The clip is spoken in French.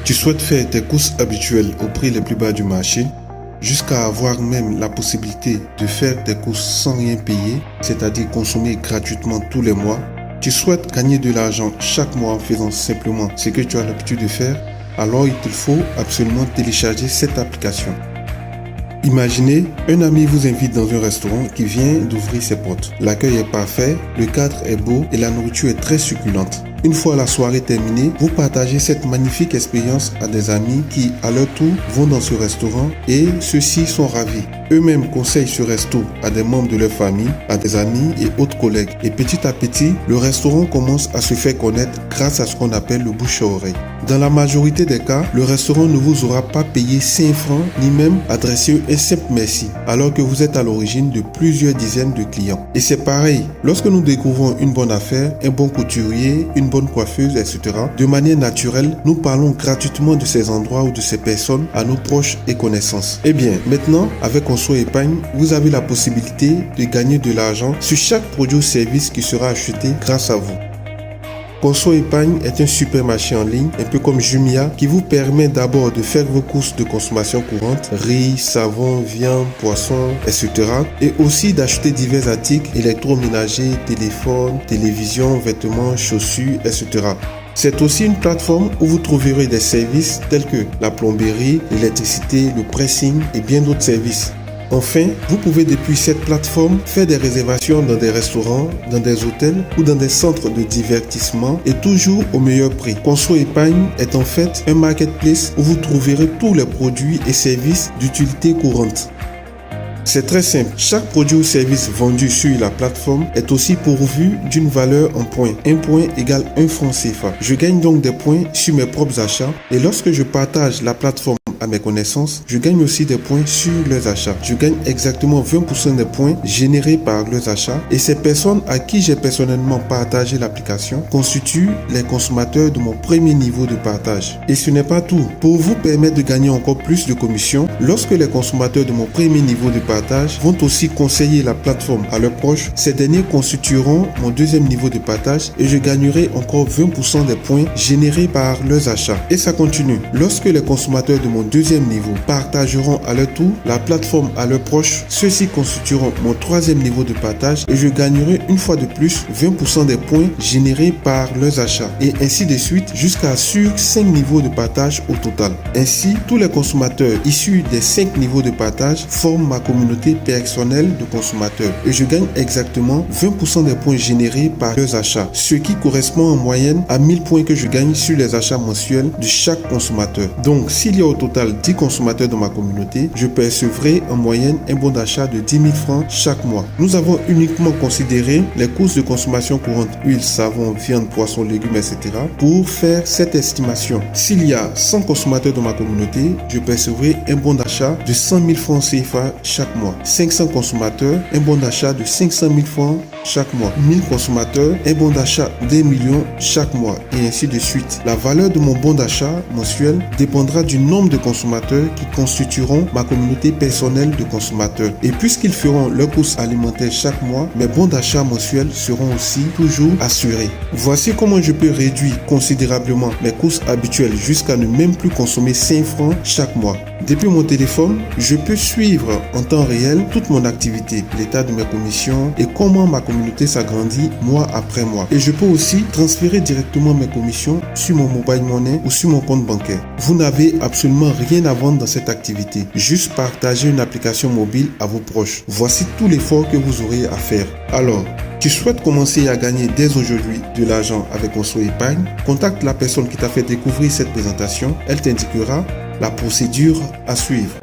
Tu souhaites faire tes courses habituelles au prix les plus bas du marché, jusqu'à avoir même la possibilité de faire tes courses sans rien payer, c'est-à-dire consommer gratuitement tous les mois. Tu souhaites gagner de l'argent chaque mois en faisant simplement ce que tu as l'habitude de faire, alors il te faut absolument télécharger cette application. Imaginez, un ami vous invite dans un restaurant qui vient d'ouvrir ses portes. L'accueil est parfait, le cadre est beau et la nourriture est très succulente. Une fois la soirée terminée, vous partagez cette magnifique expérience à des amis qui, à leur tour, vont dans ce restaurant et ceux-ci sont ravis. Eux-mêmes conseillent ce resto à des membres de leur famille, à des amis et autres collègues. Et petit à petit, le restaurant commence à se faire connaître grâce à ce qu'on appelle le bouche à oreille. Dans la majorité des cas, le restaurant ne vous aura pas payé 5 francs ni même adressé un simple merci, alors que vous êtes à l'origine de plusieurs dizaines de clients. Et c'est pareil, lorsque nous découvrons une bonne affaire, un bon couturier, une bonne coiffeuse, etc., de manière naturelle, nous parlons gratuitement de ces endroits ou de ces personnes à nos proches et connaissances. Eh bien, maintenant, avec Conso Épargne, vous avez la possibilité de gagner de l'argent sur chaque produit ou service qui sera acheté grâce à vous. Conso Épargne est un supermarché en ligne, un peu comme Jumia, qui vous permet d'abord de faire vos courses de consommation courante, riz, savon, viande, poisson, etc. et aussi d'acheter divers articles électroménagers, téléphones, télévisions, vêtements, chaussures, etc. C'est aussi une plateforme où vous trouverez des services tels que la plomberie, l'électricité, le pressing et bien d'autres services. Enfin, vous pouvez depuis cette plateforme faire des réservations dans des restaurants, dans des hôtels ou dans des centres de divertissement et toujours au meilleur prix. Conso Épargne est en fait un marketplace où vous trouverez tous les produits et services d'utilité courante. C'est très simple, chaque produit ou service vendu sur la plateforme est aussi pourvu d'une valeur en points. Un point égale 1 franc CFA. Je gagne donc des points sur mes propres achats et lorsque je partage la plateforme à mes connaissances, je gagne aussi des points sur leurs achats. Je gagne exactement 20% des points générés par leurs achats et ces personnes à qui j'ai personnellement partagé l'application constituent les consommateurs de mon premier niveau de partage. Et ce n'est pas tout. Pour vous permettre de gagner encore plus de commissions, lorsque les consommateurs de mon premier niveau de partage vont aussi conseiller la plateforme à leurs proches, ces derniers constitueront mon deuxième niveau de partage et je gagnerai encore 20% des points générés par leurs achats. Et ça continue. Lorsque les consommateurs de mon deuxième niveau partageront à leur tour la plateforme à leurs proches, ceux-ci constitueront mon troisième niveau de partage et je gagnerai une fois de plus 20% des points générés par leurs achats et ainsi de suite jusqu'à sur 5 niveaux de partage au total. Ainsi, tous les consommateurs issus des 5 niveaux de partage forment ma communauté personnelle de consommateurs et je gagne exactement 20% des points générés par leurs achats, ce qui correspond en moyenne à 1000 points que je gagne sur les achats mensuels de chaque consommateur. Donc, s'il y a au total 10 consommateurs dans ma communauté, je percevrai en moyenne un bon d'achat de 10 000 francs chaque mois. Nous avons uniquement considéré les courses de consommation courante, huile, savon, viande, poisson, légumes, etc. pour faire cette estimation. S'il y a 100 consommateurs dans ma communauté, je percevrai un bon d'achat de 100 000 francs CFA chaque mois. 500 consommateurs, un bon d'achat de 500 000 francs chaque mois. 1000 consommateurs, un bon d'achat d'1 million chaque mois et ainsi de suite. La valeur de mon bon d'achat mensuel dépendra du nombre de consommateurs qui constitueront ma communauté personnelle de consommateurs. Et puisqu'ils feront leurs courses alimentaires chaque mois, mes bons d'achat mensuels seront aussi toujours assurés. Voici comment je peux réduire considérablement mes courses habituelles jusqu'à ne même plus consommer 5 francs chaque mois. Depuis mon téléphone, je peux suivre en temps réel toute mon activité, l'état de mes commissions et comment ma communauté s'agrandit mois après mois. Et je peux aussi transférer directement mes commissions sur mon mobile money ou sur mon compte bancaire. Vous n'avez absolument rien à vendre dans cette activité, juste partager une application mobile à vos proches. Voici tout l'effort que vous aurez à faire. Alors, tu souhaites commencer à gagner dès aujourd'hui de l'argent avec Conso Épargne? Contacte la personne qui t'a fait découvrir cette présentation, elle t'indiquera la procédure à suivre.